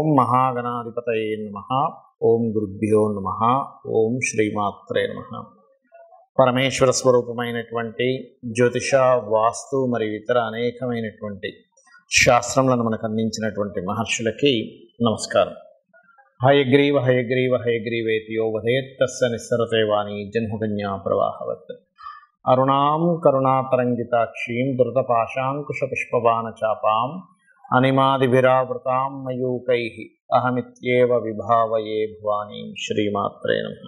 ఓం మహాగణాధిపతయే నమః. ఓం గురుభ్యో నమః. ఓం శ్రీమాత్రే నమః. పరమేశ్వర స్వరూపమైనటువంటి జ్యోతిష, వాస్తు మరియు ఇతర అనేకమైనటువంటి శాస్త్రములను మనకు అందించినటువంటి మహర్షులకి నమస్కారం. హయగ్రీవ హయగ్రీవ హయగ్రీవేతి యో వదేత్ తస్య నిస్సరతే వాణి జన్మకన్యా ప్రవాహవత్. అరుణాం కరుణాతరంగితాక్షీం ధృతపాశాంకుశపుష్పబాణచాపాం అనిమాదిభిరావృతాం మయూకైః అహమిత్యేవ విభావయే భవానీం. శ్రీమాత్రే నమః.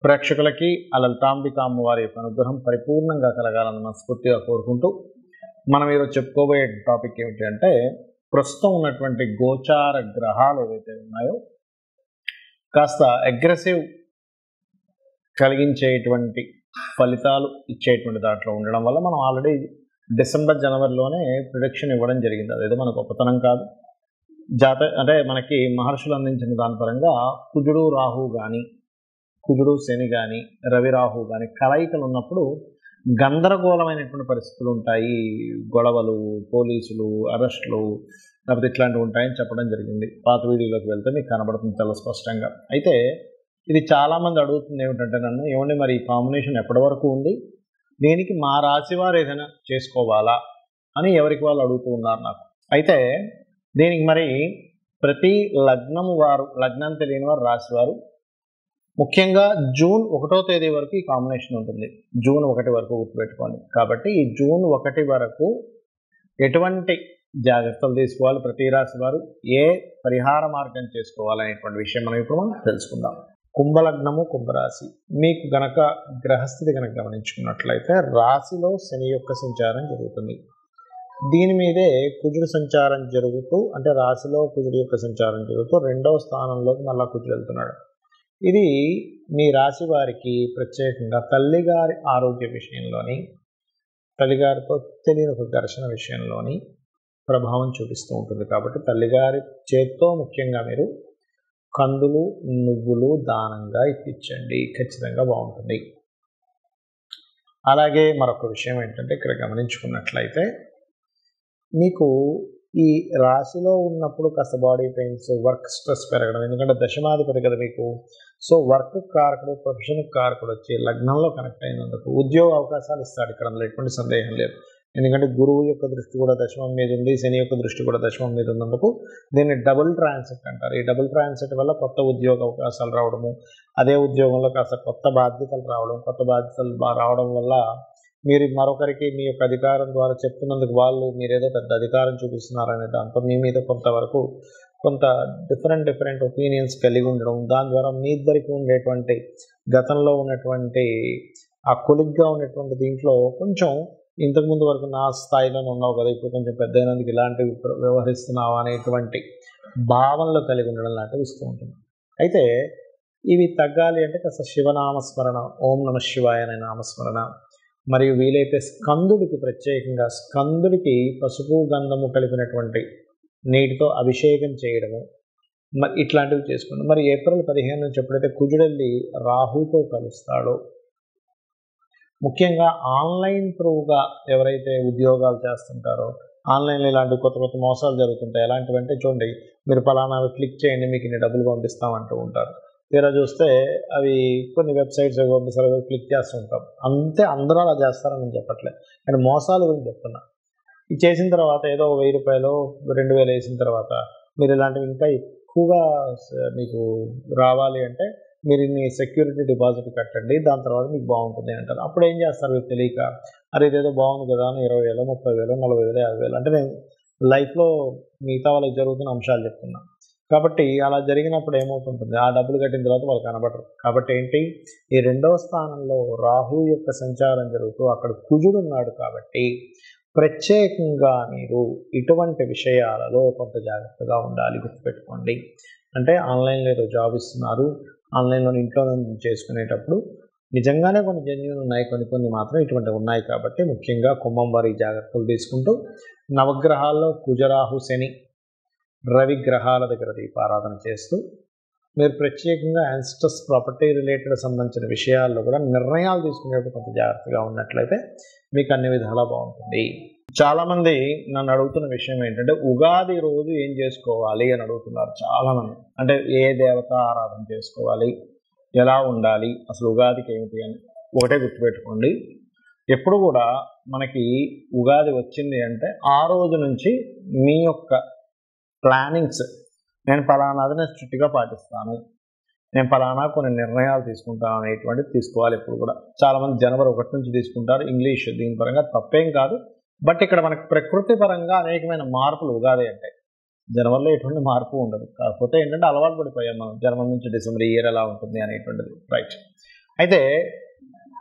ప్రేక్షకులకి ఆ లలితాంబిక అమ్మవారి యొక్క అనుగ్రహం పరిపూర్ణంగా కలగాలని మనస్ఫూర్తిగా కోరుకుంటూ మనం ఈరోజు చెప్పుకోబోయే టాపిక్ ఏమిటి అంటే, ప్రస్తుతం ఉన్నటువంటి గోచార గ్రహాలు ఏవైతే ఉన్నాయో కాస్త అగ్రెసివ్ కలిగించేటువంటి ఫలితాలు ఇచ్చేటువంటి దాంట్లో ఉండడం వల్ల మనం ఆల్రెడీ డిసెంబర్ జనవరిలోనే ప్రిడిక్షన్ ఇవ్వడం జరిగింది. అదేదో మన గొప్పతనం కాదు. అంటే మనకి మహర్షులు అందించిన దాని పరంగా కుజుడు రాహు కానీ, కుజుడు శని కానీ, రవి రాహు కానీ కలయికలు ఉన్నప్పుడు గందరగోళమైనటువంటి పరిస్థితులు ఉంటాయి. గొడవలు, పోలీసులు, అరెస్టులు లేకపోతే ఇట్లాంటివి ఉంటాయని చెప్పడం జరిగింది. పాత వీడియోలోకి వెళ్తే మీకు కనబడుతుంది చాలా స్పష్టంగా. అయితే ఇది చాలామంది అడుగుతుంది ఏమిటంటే, నన్ను ఏమండి మరి ఈ కాంబినేషన్ ఎప్పటి వరకు ఉంది, దీనికి మా రాశి వారు ఏదైనా చేసుకోవాలా అని ఎవరికి వాళ్ళు అడుగుతూ ఉన్నారు నాకు. అయితే దీనికి మరి ప్రతి లగ్నము వారు, లగ్నం తెలియని వారు, రాశి వారు ముఖ్యంగా జూన్ 1వ తేదీ వరకు ఈ కాంబినేషన్ ఉంటుంది. జూన్ 1 వరకు గుర్తుపెట్టుకోండి. కాబట్టి ఈ జూన్ 1 వరకు ఎటువంటి జాగ్రత్తలు తీసుకోవాలి, ప్రతి రాశి వారు ఏ పరిహార మార్గం చేసుకోవాలనేటువంటి విషయం మనం ఇప్పుడు తెలుసుకుందాం. కుంభలగ్నము, కుంభరాశి. మీకు గనక గ్రహస్థితి కనుక గమనించుకున్నట్లయితే రాశిలో శని యొక్క సంచారం జరుగుతుంది. దీని మీదే కుజుడు సంచారం జరుగుతూ, అంటే రాశిలో కుజుడు యొక్క సంచారం జరుగుతూ 2వ స్థానంలోకి మళ్ళా కుజుడు వెళ్తున్నాడు. ఇది మీ రాశి వారికి ప్రత్యేకంగా తల్లిగారి ఆరోగ్య విషయంలోని, తల్లిగారితో తెలియని ఒక ఘర్షణ విషయంలోని ప్రభావం చూపిస్తూ ఉంటుంది. కాబట్టి తల్లిగారి చేత్తో ముఖ్యంగా మీరు కందులు, నువ్వులు దానంగా ఇప్పించండి, ఖచ్చితంగా బాగుంటుంది. అలాగే మరొక విషయం ఏంటంటే, ఇక్కడ గమనించుకున్నట్లయితే మీకు ఈ రాశిలో ఉన్నప్పుడు కాస్త బాడీ పెయిన్స్, వర్క్ స్ట్రెస్ పెరగడం, ఎందుకంటే దశమాధిపతి కదా మీకు. సో వర్క్ కారకుడు, ప్రొఫెషన్ కారకుడు వచ్చి లగ్నంలో కనెక్ట్ అయినందుకు ఉద్యోగ అవకాశాలు ఇస్తాడు. ఇక్కడ అందులో ఎటువంటి సందేహం లేదు. ఎందుకంటే గురువు యొక్క దృష్టి కూడా దశమం మీద ఉంది, శని యొక్క దృష్టి కూడా దశమం మీద ఉన్నందుకు దీన్ని డబుల్ ట్రాన్సిట్ అంటారు. ఈ డబుల్ ట్రాన్సిట్ వల్ల కొత్త ఉద్యోగ అవకాశాలు రావడము, అదే ఉద్యోగంలో కాస్త కొత్త బాధ్యతలు రావడం, కొత్త బాధ్యతలు రావడం వల్ల మీరు మరొకరికి మీ యొక్క అధికారం ద్వారా చెప్తున్నందుకు వాళ్ళు మీరేదో పెద్ద అధికారం చూపిస్తున్నారనే దాంతో మీ మీద కొంతవరకు కొంత డిఫరెంట్ ఒపీనియన్స్ కలిగి ఉండడం, దాని ద్వారా మీ ఇద్దరికి ఉండేటువంటి గతంలో ఉన్నటువంటి ఆ కొలిగ్గా ఉన్నటువంటి దీంట్లో కొంచెం ఇంతకుముందు వరకు నా స్థాయిలోనే ఉన్నావు కదా, ఇప్పుడు కొంచెం పెద్ద అయినందుకు ఇలాంటివి వ్యవహరిస్తున్నావు అనేటువంటి భావనలో కలిగి ఉండడం లాంటివి ఇస్తూ ఉంటుంది. అయితే ఇవి తగ్గాలి అంటే కాస్త శివనామస్మరణ, ఓం నమ శివాయ అనే నామస్మరణ, మరియు వీలైతే స్కందుడికి ప్రత్యేకంగా స్కందుడికి పసుపు గంధము కలిపినటువంటి నీటితో అభిషేకం చేయడము, మరి ఇట్లాంటివి చేసుకోండి. మరి ఏప్రిల్ 15 నుంచి ఎప్పుడైతే కుజుడెళ్ళి రాహుతో కలుస్తాడో, ముఖ్యంగా ఆన్లైన్ త్రూగా ఎవరైతే ఉద్యోగాలు చేస్తుంటారో, ఆన్లైన్లో ఇలాంటి కొత్త కొత్త మోసాలు జరుగుతుంటాయి. ఎలాంటివంటే చూడండి, మీరు పలానా క్లిక్ చేయండి మీకు ఇన్ని డబ్బులు పంపిస్తామంటూ ఉంటారు. తీరా చూస్తే అవి కొన్ని వెబ్సైట్స్ పంపిస్తారు, క్లిక్ చేస్తుంటాం. అంతే, అందరూ అలా చేస్తారని నేను చెప్పట్లేదు, కానీ మోసాల గురించి చెప్తున్నా. ఇది చేసిన తర్వాత ఏదో 1000 రూపాయలు 2000 వేసిన తర్వాత మీరు ఇలాంటివి ఇంకా ఎక్కువగా మీకు రావాలి అంటే మీరు ఇన్ని సెక్యూరిటీ డిపాజిట్ కట్టండి, దాని తర్వాత మీకు బాగుంటుంది అంటారు. అప్పుడు ఏం చేస్తారు మీకు తెలియక, అరే ఇదేదో బాగుంది కదా అని 20,000, 30,000, 40,000, 50,000 అంటే నేను లైఫ్లో మిగతా వాళ్ళకి జరుగుతున్న అంశాలు చెప్తున్నా. కాబట్టి అలా జరిగినప్పుడు ఏమవుతుంటుంది, ఆ డబ్బులు కట్టిన తర్వాత వాళ్ళు కనబడరు. కాబట్టి ఏంటి, ఈ 2వ స్థానంలో రాహు యొక్క సంచారం జరుగుతూ అక్కడ కుజుడు ఉన్నాడు. కాబట్టి ప్రత్యేకంగా మీరు ఇటువంటి విషయాలలో కొంత జాగ్రత్తగా ఉండాలి, గుర్తుపెట్టుకోండి. అంటే ఆన్లైన్లో ఏదో జాబ్ ఇస్తున్నారు, ఆన్లైన్లో ఇంట్లో చేసుకునేటప్పుడు నిజంగానే కొన్ని జెన్యూన్ ఉన్నాయి, కొన్ని మాత్రం ఇటువంటివి ఉన్నాయి. కాబట్టి ముఖ్యంగా కుంభం వారి జాగ్రత్తలు తీసుకుంటూ నవగ్రహాల్లో కుజరాహు శని రవి గ్రహాల దగ్గర దీపారాధన చేస్తూ మీరు ప్రత్యేకంగా యాన్స్టస్ ప్రాపర్టీ రిలేటెడ్ సంబంధించిన విషయాల్లో కూడా నిర్ణయాలు తీసుకునేటప్పుడు కొంత జాగ్రత్తగా ఉన్నట్లయితే మీకు అన్ని విధాలా బాగుంటుంది. చాలామంది నన్ను అడుగుతున్న విషయం ఏంటంటే ఉగాది రోజు ఏం చేసుకోవాలి అని అడుగుతున్నారు చాలామంది. అంటే ఏ దేవత ఆరాధన చేసుకోవాలి, ఎలా ఉండాలి, అసలు ఉగాదికి ఏమిటి అని. ఒకటే గుర్తుపెట్టుకోండి, ఎప్పుడు కూడా మనకి ఉగాది వచ్చింది అంటే ఆ రోజు నుంచి మీ యొక్క ప్లానింగ్స్, నేను ఫలానాది నేను స్ట్రిక్ట్గా పాటిస్తాను, నేను ఫలానా కొన్ని నిర్ణయాలు తీసుకుంటాను అనేటువంటిది తీసుకోవాలి ఎప్పుడు కూడా. చాలామంది జనవరి 1 నుంచి తీసుకుంటారు, ఇంగ్లీష్ దీని పరంగా తప్పేం కాదు. బట్ ఇక్కడ మనకి ప్రకృతి పరంగా అనేకమైన మార్పులు ఉగాది అంటే. జనవరిలో ఎటువంటి మార్పు ఉండదు, కాకపోతే ఏంటంటే అలవాటు పడిపోయాం మనం జనవరి నుంచి డిసెంబర్ ఇయర్ ఎలా ఉంటుంది అనేటువంటిది. రైట్. అయితే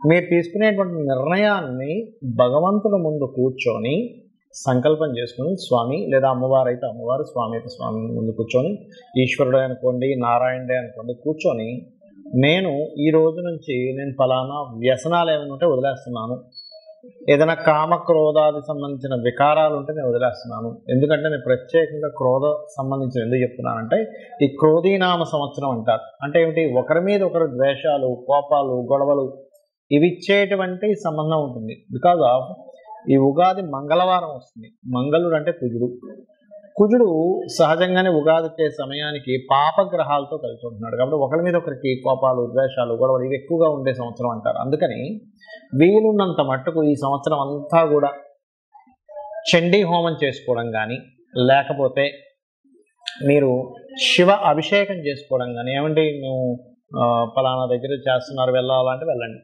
మీరు తీసుకునేటువంటి నిర్ణయాన్ని భగవంతుల ముందు కూర్చొని సంకల్పం చేసుకుని, స్వామి లేదా అమ్మవారు అయితే అమ్మవారు, స్వామి అయితే స్వామి ముందు కూర్చొని, ఈశ్వరుడే అనుకోండి, నారాయణుడే అనుకోండి, కూర్చొని నేను ఈ రోజు నుంచి నేను ఫలానా వ్యసనాలు ఏమైనా ఉంటే వదిలేస్తున్నాను, ఏదైనా కామక్రోధాది సంబంధించిన వికారాలు ఉంటే నేను వదిలేస్తున్నాను. ఎందుకంటే నేను ప్రత్యేకంగా క్రోధ సంబంధించిన ఎందుకు చెప్తున్నానంటే ఈ క్రోధీనామ సంవత్సరం అంటారు. అంటే ఏమిటి, ఒకరి మీద ఒకరు ద్వేషాలు, కోపాలు, గొడవలు ఇవి ఇచ్చేటువంటి సంబంధం ఉంటుంది. బికాజ్ ఆఫ్ ఈ ఉగాది మంగళవారం వస్తుంది. మంగళుడు అంటే కుజుడు. కుజుడు సహజంగానే ఉగాది వచ్చే సమయానికి పాపగ్రహాలతో కలిసి ఉంటున్నాడు. కాబట్టి ఒకరి మీద ఒకరికి కోపాలు, ద్వేషాలు, గొడవలు ఇవి ఎక్కువగా ఉండే సంవత్సరం అంటారు. అందుకని వీలున్నంత మట్టుకు ఈ సంవత్సరం అంతా కూడా చండీ హోమం చేసుకోవడం కానీ, లేకపోతే మీరు శివ అభిషేకం చేసుకోవడం కానీ, ఏమంటే నువ్వు ఫలానా దగ్గర చేస్తున్నారు వెళ్ళాలంటే వెళ్ళండి,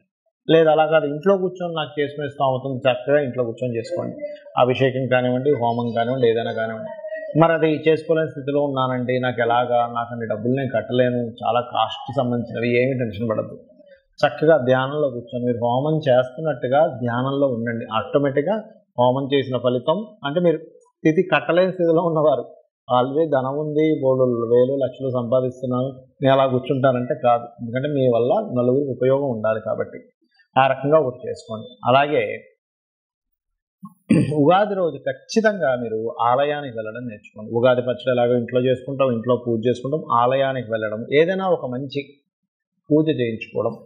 లేదు అలా కాదు ఇంట్లో కూర్చొని నాకు చేసుకునే స్థామవుతుంది, చక్కగా ఇంట్లో కూర్చొని చేసుకోండి. అభిషేకం కానివ్వండి, హోమం కానివ్వండి, ఏదైనా కానివ్వండి. మరి అది చేసుకోలేని స్థితిలో ఉన్నానండి, నాకు ఎలాగా, నాకు అన్ని డబ్బులు నేను కట్టలేను, చాలా కాస్ట్కి సంబంధించినవి, ఏమీ టెన్షన్ పడద్దు. చక్కగా ధ్యానంలో కూర్చొని మీరు హోమం చేస్తున్నట్టుగా ధ్యానంలో ఉండండి. ఆటోమేటిక్గా హోమం చేసిన ఫలితం అంటే మీరు స్థితి కట్టలేని స్థితిలో ఉన్నవారు, ఆల్రెడీ ధనం ఉంది, బోర్డు వేలు లక్షలు సంపాదిస్తున్నాను, నేను అలా కూర్చుంటానంటే కాదు. ఎందుకంటే మీ వల్ల నలుగురికి ఉపయోగం ఉండాలి కాబట్టి ఆ రకంగా ఒకటి చేసుకోండి. అలాగే ఉగాది రోజు ఖచ్చితంగా మీరు ఆలయానికి వెళ్ళడం నేర్చుకోండి. ఉగాది పచ్చడి ఎలాగో ఇంట్లో చేసుకుంటాం, ఇంట్లో పూజ చేసుకుంటాం, ఆలయానికి వెళ్ళడం, ఏదైనా ఒక మంచి పూజ చేయించుకోవడం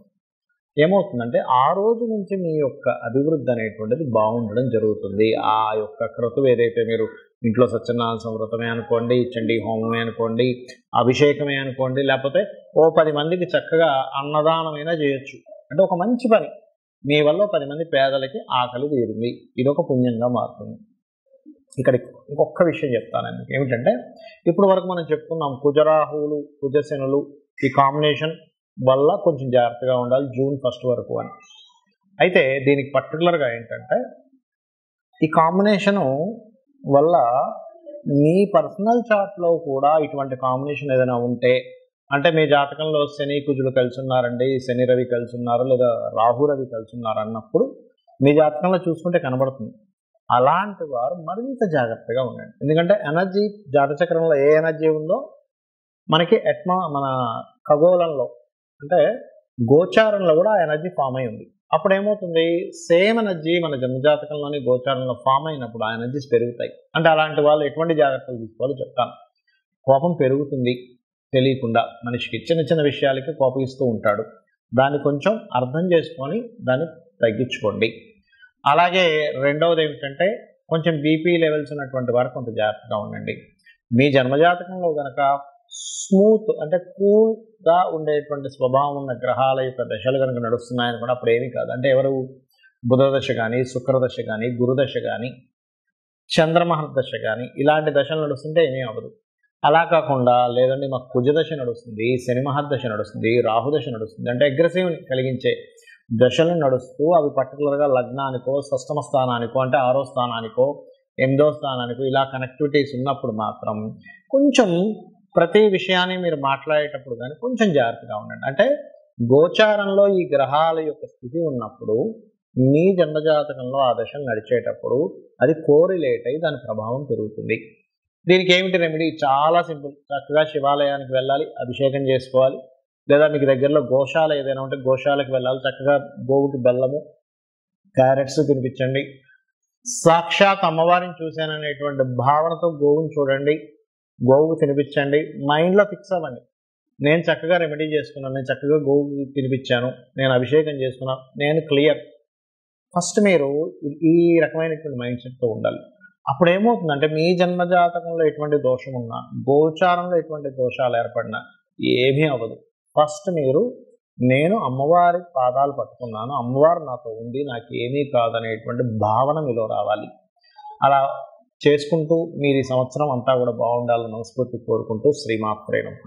ఏమవుతుందంటే ఆ రోజు నుంచి మీ యొక్క అభివృద్ధి అనేటువంటిది బాగుండడం జరుగుతుంది. ఆ యొక్క క్రతువు ఏదైతే మీరు ఇంట్లో సత్యనారాయణ వ్రతమే అనుకోండి, చండీ హోమమే అనుకోండి, అభిషేకమే అనుకోండి, లేకపోతే ఓ 10 మందికి చక్కగా అన్నదానమైనా చేయొచ్చు. అంటే ఒక మంచి పని, మీ వల్ల 10 మంది పేదలకి ఆకలి తీరింది, ఇదొక పుణ్యంగా మారుతుంది. ఇక్కడ ఇంకొక విషయం చెప్తాను ఏమిటంటే, ఇప్పుడు వరకు మనం చెప్పుకున్నాం కుజరాహువులు, కుజశనులు ఈ కాంబినేషన్ వల్ల కొంచెం జాగ్రత్తగా ఉండాలి జూన్ 1 వరకు అని. అయితే దీనికి పర్టికులర్గా ఏంటంటే ఈ కాంబినేషను వల్ల మీ పర్సనల్ చార్ట్లో కూడా ఇటువంటి కాంబినేషన్ ఏదైనా ఉంటే, అంటే మీ జాతకంలో శని కుజులు కలిసి ఉన్నారండి, శని రవి కలిసి ఉన్నారు, లేదా రాహు రవి కలిసి ఉన్నారు అన్నప్పుడు మీ జాతకంలో చూసుకుంటే కనబడుతుంది. అలాంటి వారు మరింత జాగ్రత్తగా ఉండండి. ఎందుకంటే ఎనర్జీ జాతచక్రంలో ఏ ఎనర్జీ ఉందో మనకి మన ఖగోళంలో అంటే గోచారంలో కూడా ఆ ఎనర్జీ ఫామ్ అయి ఉంది. అప్పుడు ఏమవుతుంది, సేమ్ ఎనర్జీ మన జన్మజాతకంలోని గోచారంలో ఫామ్ అయినప్పుడు ఆ ఎనర్జీస్ పెరుగుతాయి. అంటే అలాంటి వాళ్ళు ఎటువంటి జాగ్రత్తలు తీసుకోవాలో చెప్తాను. కోపం పెరుగుతుంది తెలియకుండా, మనిషికి చిన్న చిన్న విషయాలకి కోపగిస్తూ ఉంటాడు. దాన్ని కొంచెం అర్థం చేసుకొని దాన్ని తగ్గించుకోండి. అలాగే రెండవది ఏమిటంటే కొంచెం బీపీ లెవెల్స్ ఉన్నటువంటి వారు కొంత జాగ్రత్తగా ఉండండి. మీ జన్మజాతకంలో కనుక స్మూత్ అంటే కూల్గా ఉండేటువంటి స్వభావం ఉన్న గ్రహాల యొక్క దశలు కనుక నడుస్తున్నాయని కూడా అప్పుడు ఏమీ కాదు. అంటే ఎవరు బుధదశ కానీ, శుక్రదశ కానీ, గురుదశ కానీ, చంద్రమహర్దశ కానీ ఇలాంటి దశలు నడుస్తుంటే ఏమీ అవ్వదు. అలా కాకుండా లేదండి మాకు కుజదశ నడుస్తుంది, శని మహర్దశ నడుస్తుంది, రాహుదశ నడుస్తుంది అంటే అగ్రెసివ్ కలిగించే దశలు నడుస్తూ అవి పర్టికులర్గా లగ్నానికో, షష్టమ స్థానానికో అంటే 6వ స్థానానికో, 8వ స్థానానికో ఇలా కనెక్టివిటీస్ ఉన్నప్పుడు మాత్రం కొంచెం ప్రతి విషయాన్ని మీరు మాట్లాడేటప్పుడు కానీ కొంచెం జాగ్రత్తగా ఉండండి. అంటే గోచారంలో ఈ గ్రహాల యొక్క స్థితి ఉన్నప్పుడు మీ జన్మజాతకంలో ఆ దశలు నడిచేటప్పుడు అది కోరిలేట్ అయ్యి దాని ప్రభావం పెరుగుతుంది. దీనికి ఏమిటి రెమెడీ? చాలా సింపుల్. చక్కగా శివాలయానికి వెళ్ళాలి, అభిషేకం చేసుకోవాలి, లేదా మీకు దగ్గరలో గోశాల ఏదైనా ఉంటే గోశాలకు వెళ్ళాలి, చక్కగా గోవుకి బెల్లము, క్యారెట్స్ తినిపించండి. సాక్షాత్ అమ్మవారిని చూశాననేటువంటి భావనతో గోవుని చూడండి, గోవుకు తినిపించండి. మైండ్లో ఫిక్స్ అవ్వండి, నేను చక్కగా రెమెడీ చేసుకున్నాను, నేను చక్కగా గోవుకి తినిపించాను, నేను అభిషేకం చేసుకున్నాను, నేను క్లియర్. ఫస్ట్ మీరు ఈ రకమైనటువంటి మైండ్ సెట్తో ఉండాలి. అప్పుడు ఏమవుతుందంటే మీ జన్మజాతకంలో ఎటువంటి దోషం ఉన్నా, గోచారంలో ఎటువంటి దోషాలు ఏర్పడినా ఏమీ అవ్వదు. ఫస్ట్ మీరు నేను అమ్మవారి పాదాలు పట్టుకున్నాను, అమ్మవారు నాతో ఉంది, నాకు ఏమీ కాదనేటువంటి భావన మీలో రావాలి. అలా చేసుకుంటూ మీరు ఈ సంవత్సరం అంతా కూడా బాగుండాలని మనస్ఫూర్తి కోరుకుంటూ శ్రీమాత్రే నమః.